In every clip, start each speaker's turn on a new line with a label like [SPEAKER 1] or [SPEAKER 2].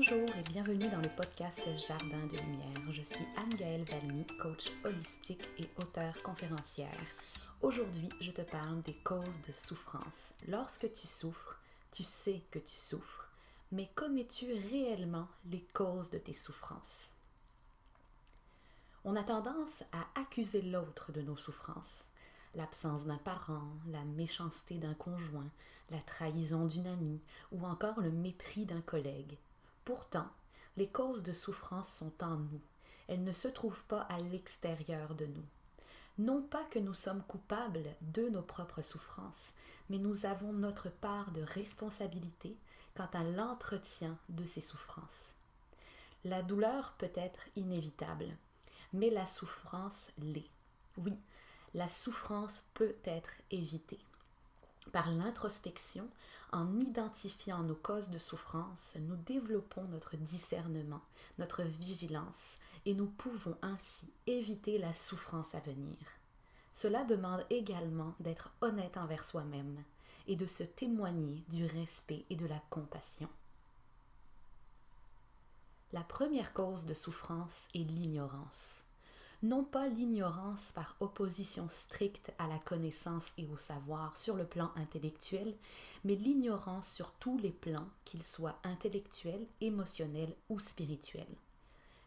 [SPEAKER 1] Bonjour et bienvenue dans le podcast Jardin de Lumière. Je suis Anne-Gaëlle Valmy, coach holistique et auteure conférencière. Aujourd'hui, je te parle des causes de souffrance. Lorsque tu souffres, tu sais que tu souffres, mais connais-tu réellement les causes de tes souffrances? On a tendance à accuser l'autre de nos souffrances. L'absence d'un parent, la méchanceté d'un conjoint, la trahison d'une amie ou encore le mépris d'un collègue. Pourtant, les causes de souffrance sont en nous. Elles ne se trouvent pas à l'extérieur de nous. Non pas que nous sommes coupables de nos propres souffrances, mais nous avons notre part de responsabilité quant à l'entretien de ces souffrances. La douleur peut être inévitable, mais la souffrance l'est. Oui, la souffrance peut être évitée. Par l'introspection, en identifiant nos causes de souffrance, nous développons notre discernement, notre vigilance, et nous pouvons ainsi éviter la souffrance à venir. Cela demande également d'être honnête envers soi-même et de se témoigner du respect et de la compassion. La première cause de souffrance est l'ignorance. Non pas l'ignorance par opposition stricte à la connaissance et au savoir sur le plan intellectuel, mais l'ignorance sur tous les plans, qu'ils soient intellectuels, émotionnels ou spirituels.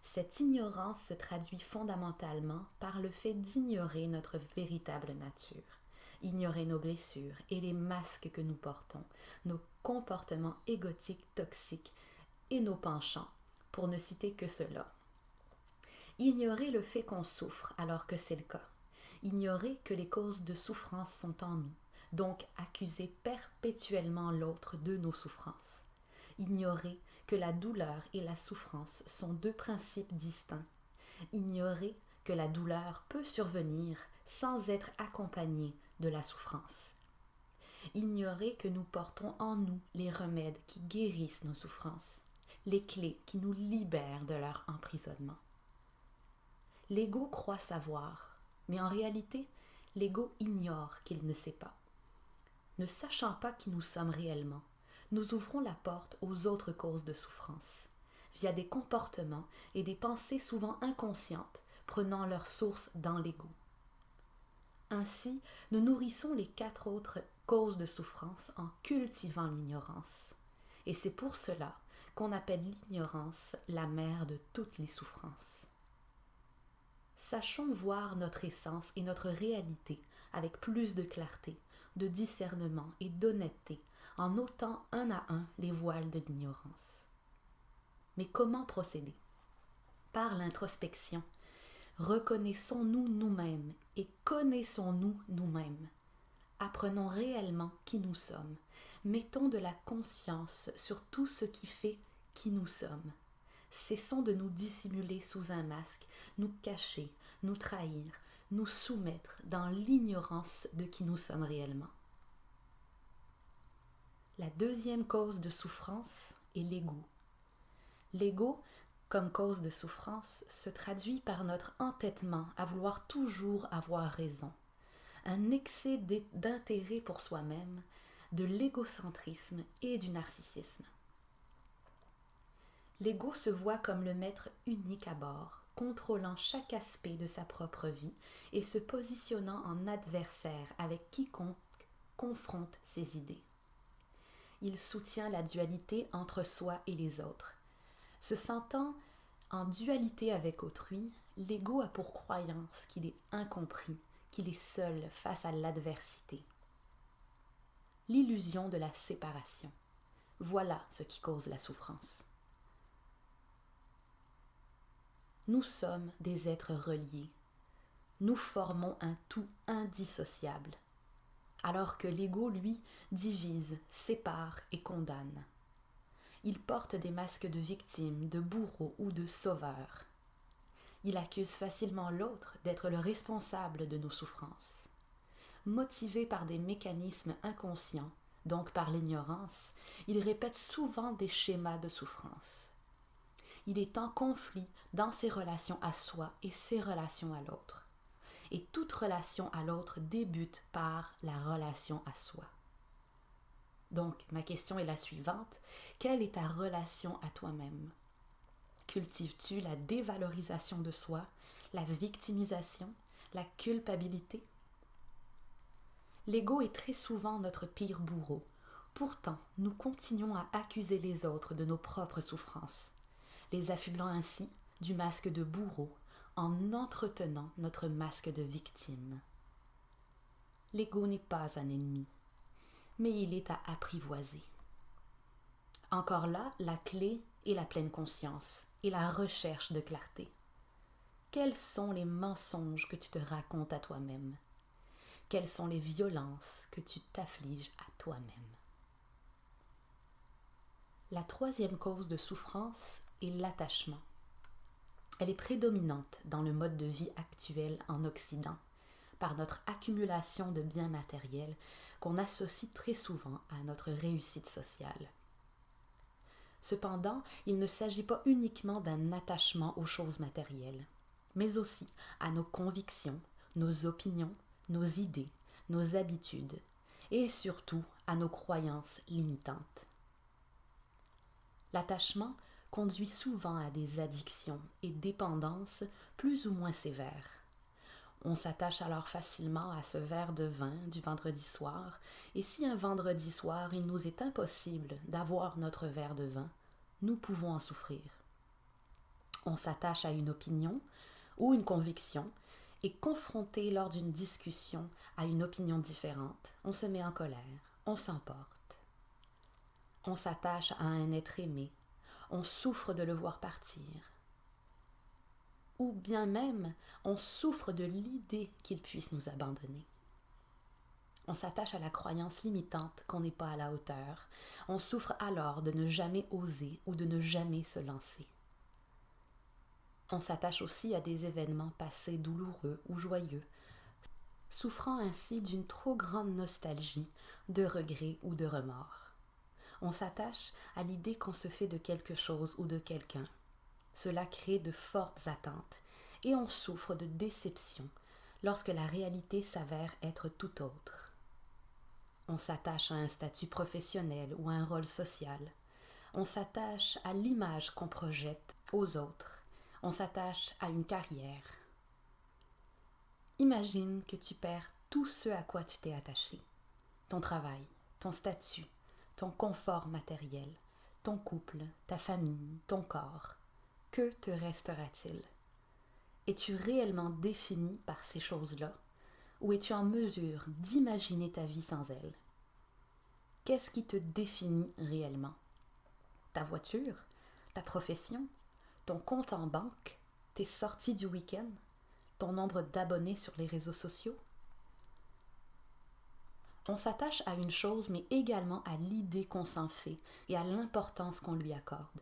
[SPEAKER 1] Cette ignorance se traduit fondamentalement par le fait d'ignorer notre véritable nature, ignorer nos blessures et les masques que nous portons, nos comportements égotiques, toxiques et nos penchants, pour ne citer que cela. Ignorer le fait qu'on souffre alors que c'est le cas. Ignorer que les causes de souffrance sont en nous, donc accuser perpétuellement l'autre de nos souffrances. Ignorer que la douleur et la souffrance sont deux principes distincts. Ignorer que la douleur peut survenir sans être accompagnée de la souffrance. Ignorer que nous portons en nous les remèdes qui guérissent nos souffrances, les clés qui nous libèrent de leur emprisonnement. L'ego croit savoir, mais en réalité, l'ego ignore qu'il ne sait pas. Ne sachant pas qui nous sommes réellement, nous ouvrons la porte aux autres causes de souffrance, via des comportements et des pensées souvent inconscientes, prenant leur source dans l'ego. Ainsi, nous nourrissons les 4 autres causes de souffrance en cultivant l'ignorance. Et c'est pour cela qu'on appelle l'ignorance la mère de toutes les souffrances. Sachons voir notre essence et notre réalité avec plus de clarté, de discernement et d'honnêteté en ôtant un à un les voiles de l'ignorance. Mais comment procéder? Par l'introspection, reconnaissons-nous nous-mêmes et connaissons-nous nous-mêmes. Apprenons réellement qui nous sommes. Mettons de la conscience sur tout ce qui fait qui nous sommes. Cessons de nous dissimuler sous un masque, nous cacher, nous trahir, nous soumettre dans l'ignorance de qui nous sommes réellement. La deuxième cause de souffrance est l'ego. L'ego, comme cause de souffrance, se traduit par notre entêtement à vouloir toujours avoir raison, un excès d'intérêt pour soi-même, de l'égocentrisme et du narcissisme. L'ego se voit comme le maître unique à bord, contrôlant chaque aspect de sa propre vie et se positionnant en adversaire avec quiconque confronte ses idées. Il soutient la dualité entre soi et les autres. Se sentant en dualité avec autrui, l'ego a pour croyance qu'il est incompris, qu'il est seul face à l'adversité. L'illusion de la séparation. Voilà ce qui cause la souffrance. Nous sommes des êtres reliés. Nous formons un tout indissociable, alors que l'ego, lui, divise, sépare et condamne. Il porte des masques de victime, de bourreau ou de sauveur. Il accuse facilement l'autre d'être le responsable de nos souffrances. Motivé par des mécanismes inconscients, donc par l'ignorance, il répète souvent des schémas de souffrance. Il est en conflit dans ses relations à soi et ses relations à l'autre. Et toute relation à l'autre débute par la relation à soi. Donc, ma question est la suivante. Quelle est ta relation à toi-même? Cultives-tu la dévalorisation de soi, la victimisation, la culpabilité? L'ego est très souvent notre pire bourreau. Pourtant, nous continuons à accuser les autres de nos propres souffrances, les affublant ainsi du masque de bourreau en entretenant notre masque de victime. L'ego n'est pas un ennemi, mais il est à apprivoiser. Encore là, la clé est la pleine conscience et la recherche de clarté. Quels sont les mensonges que tu te racontes à toi-même? Quelles sont les violences que tu t'affliges à toi-même? La troisième cause de souffrance est l'attachement. Elle est prédominante dans le mode de vie actuel en Occident, par notre accumulation de biens matériels qu'on associe très souvent à notre réussite sociale. Cependant, il ne s'agit pas uniquement d'un attachement aux choses matérielles, mais aussi à nos convictions, nos opinions, nos idées, nos habitudes et surtout à nos croyances limitantes. L'attachement conduit souvent à des addictions et dépendances plus ou moins sévères. On s'attache alors facilement à ce verre de vin du vendredi soir, et si un vendredi soir il nous est impossible d'avoir notre verre de vin, nous pouvons en souffrir. On s'attache à une opinion ou une conviction, et confronté lors d'une discussion à une opinion différente, on se met en colère, on s'emporte. On s'attache à un être aimé, on souffre de le voir partir. Ou bien même, on souffre de l'idée qu'il puisse nous abandonner. On s'attache à la croyance limitante qu'on n'est pas à la hauteur. On souffre alors de ne jamais oser ou de ne jamais se lancer. On s'attache aussi à des événements passés douloureux ou joyeux, souffrant ainsi d'une trop grande nostalgie, de regret ou de remords. On s'attache à l'idée qu'on se fait de quelque chose ou de quelqu'un. Cela crée de fortes attentes et on souffre de déception lorsque la réalité s'avère être tout autre. On s'attache à un statut professionnel ou à un rôle social. On s'attache à l'image qu'on projette aux autres. On s'attache à une carrière. Imagine que tu perds tout ce à quoi tu t'es attaché. Ton travail, ton statut, ton confort matériel, ton couple, ta famille, ton corps. Que te restera-t-il? Es-tu réellement défini par ces choses-là, ou es-tu en mesure d'imaginer ta vie sans elles? Qu'est-ce qui te définit réellement? Ta voiture, ta profession, ton compte en banque, tes sorties du week-end, ton nombre d'abonnés sur les réseaux sociaux? On s'attache à une chose, mais également à l'idée qu'on s'en fait et à l'importance qu'on lui accorde.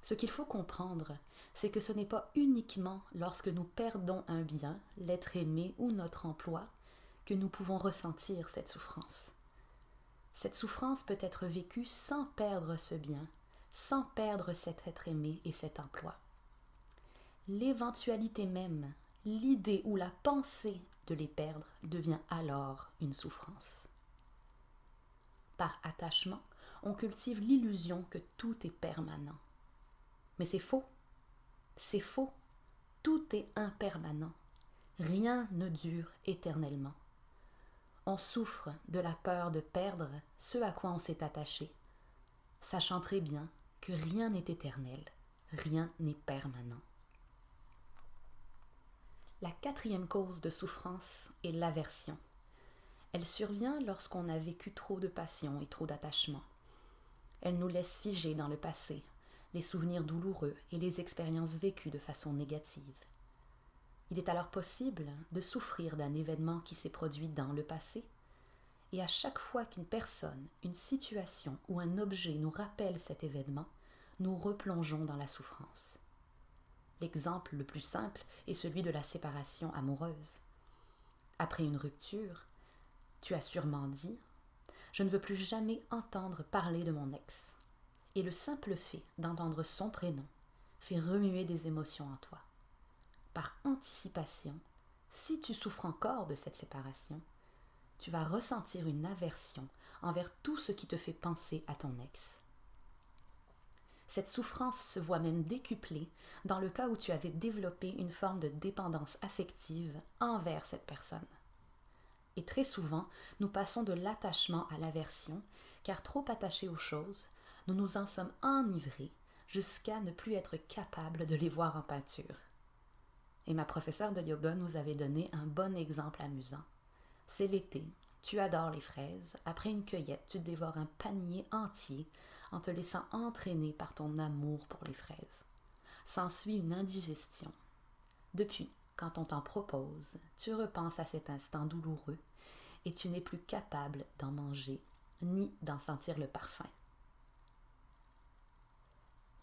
[SPEAKER 1] Ce qu'il faut comprendre, c'est que ce n'est pas uniquement lorsque nous perdons un bien, l'être aimé ou notre emploi, que nous pouvons ressentir cette souffrance. Cette souffrance peut être vécue sans perdre ce bien, sans perdre cet être aimé et cet emploi. L'éventualité même, l'idée ou la pensée de les perdre devient alors une souffrance. Par attachement, on cultive l'illusion que tout est permanent. Mais c'est faux. C'est faux. Tout est impermanent. Rien ne dure éternellement. On souffre de la peur de perdre ce à quoi on s'est attaché, sachant très bien que rien n'est éternel, rien n'est permanent. La quatrième cause de souffrance est l'aversion. Elle survient lorsqu'on a vécu trop de passion et trop d'attachement. Elle nous laisse figés dans le passé, les souvenirs douloureux et les expériences vécues de façon négative. Il est alors possible de souffrir d'un événement qui s'est produit dans le passé, et à chaque fois qu'une personne, une situation ou un objet nous rappelle cet événement, nous replongeons dans la souffrance. L'exemple le plus simple est celui de la séparation amoureuse. Après une rupture, tu as sûrement dit « Je ne veux plus jamais entendre parler de mon ex ». Et le simple fait d'entendre son prénom fait remuer des émotions en toi. Par anticipation, si tu souffres encore de cette séparation, tu vas ressentir une aversion envers tout ce qui te fait penser à ton ex. Cette souffrance se voit même décuplée dans le cas où tu avais développé une forme de dépendance affective envers cette personne. Et très souvent, nous passons de l'attachement à l'aversion, car trop attachés aux choses, nous nous en sommes enivrés jusqu'à ne plus être capables de les voir en peinture. Et ma professeure de yoga nous avait donné un bon exemple amusant. C'est l'été, tu adores les fraises, après une cueillette, tu dévores un panier entier en te laissant entraîner par ton amour pour les fraises. S'ensuit une indigestion. Depuis, quand on t'en propose, tu repenses à cet instant douloureux et tu n'es plus capable d'en manger ni d'en sentir le parfum.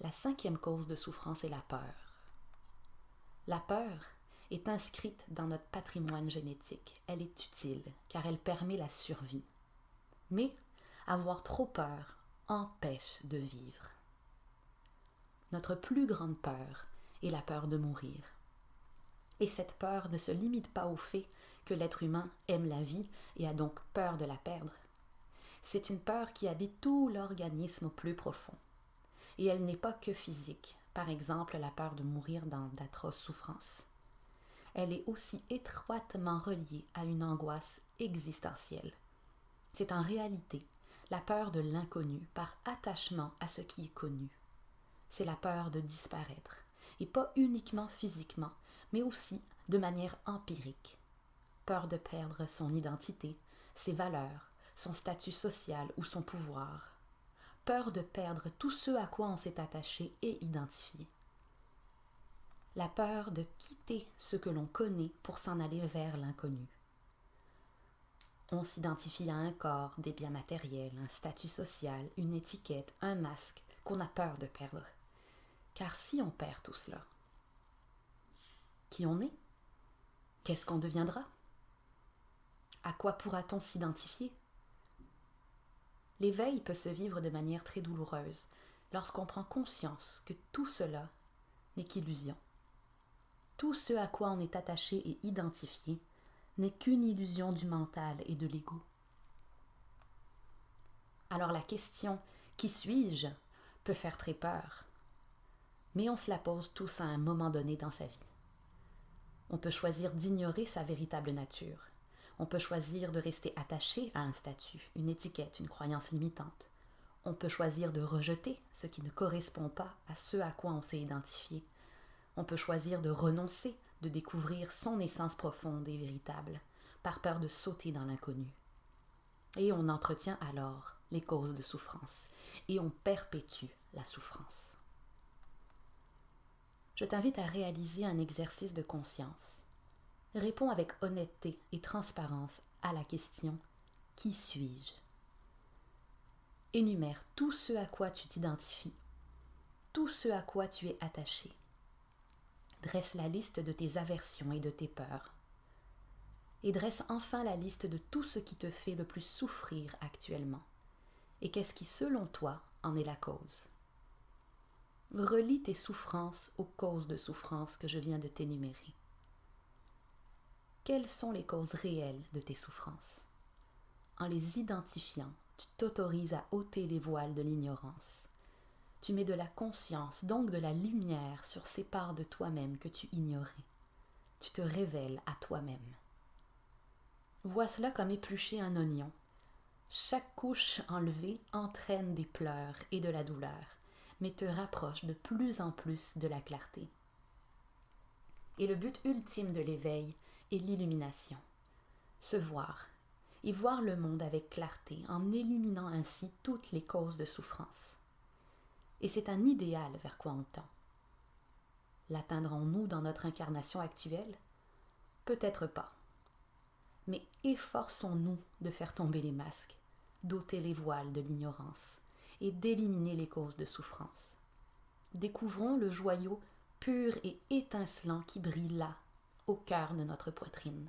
[SPEAKER 1] La 5e cause de souffrance est la peur. La peur est inscrite dans notre patrimoine génétique. Elle est utile car elle permet la survie. Mais avoir trop peur empêche de vivre. Notre plus grande peur est la peur de mourir. Et cette peur ne se limite pas au fait que l'être humain aime la vie et a donc peur de la perdre. C'est une peur qui habite tout l'organisme au plus profond. Et elle n'est pas que physique, par exemple la peur de mourir dans d'atroces souffrances. Elle est aussi étroitement reliée à une angoisse existentielle. C'est en réalité la peur de l'inconnu par attachement à ce qui est connu. C'est la peur de disparaître, et pas uniquement physiquement, mais aussi de manière empirique. Peur de perdre son identité, ses valeurs, son statut social ou son pouvoir. Peur de perdre tout ce à quoi on s'est attaché et identifié. La peur de quitter ce que l'on connaît pour s'en aller vers l'inconnu. On s'identifie à un corps, des biens matériels, un statut social, une étiquette, un masque qu'on a peur de perdre. Car si on perd tout cela, qui on est? Qu'est-ce qu'on deviendra? À quoi pourra-t-on s'identifier? L'éveil peut se vivre de manière très douloureuse lorsqu'on prend conscience que tout cela n'est qu'illusion. Tout ce à quoi on est attaché et identifié n'est qu'une illusion du mental et de l'ego. Alors la question « qui suis-je » peut faire très peur, mais on se la pose tous à un moment donné dans sa vie. On peut choisir d'ignorer sa véritable nature. On peut choisir de rester attaché à un statut, une étiquette, une croyance limitante. On peut choisir de rejeter ce qui ne correspond pas à ce à quoi on s'est identifié. On peut choisir de renoncer, de découvrir son essence profonde et véritable, par peur de sauter dans l'inconnu. Et on entretient alors les causes de souffrance, et on perpétue la souffrance. Je t'invite à réaliser un exercice de conscience. Réponds avec honnêteté et transparence à la question « Qui suis-je » Énumère tout ce à quoi tu t'identifies, tout ce à quoi tu es attaché. Dresse la liste de tes aversions et de tes peurs. Et dresse enfin la liste de tout ce qui te fait le plus souffrir actuellement. Et qu'est-ce qui, selon toi, en est la cause? Relie tes souffrances aux causes de souffrance que je viens de t'énumérer. Quelles sont les causes réelles de tes souffrances? En les identifiant, tu t'autorises à ôter les voiles de l'ignorance. Tu mets de la conscience, donc de la lumière sur ces parts de toi-même que tu ignorais. Tu te révèles à toi-même. Vois cela comme éplucher un oignon. Chaque couche enlevée entraîne des pleurs et de la douleur, mais te rapproche de plus en plus de la clarté. Et le but ultime de l'éveil est l'illumination. Se voir, et voir le monde avec clarté en éliminant ainsi toutes les causes de souffrance. Et c'est un idéal vers quoi on tend. L'atteindrons-nous dans notre incarnation actuelle? Peut-être pas. Mais efforçons-nous de faire tomber les masques, d'ôter les voiles de l'ignorance et d'éliminer les causes de souffrance. Découvrons le joyau pur et étincelant qui brille là, au cœur de notre poitrine.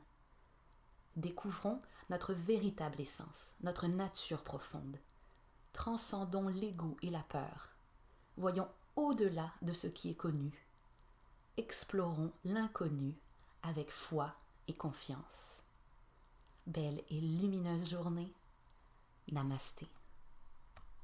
[SPEAKER 1] Découvrons notre véritable essence, notre nature profonde. Transcendons l'ego et la peur. Voyons au-delà de ce qui est connu. Explorons l'inconnu avec foi et confiance. Belle et lumineuse journée. Namasté.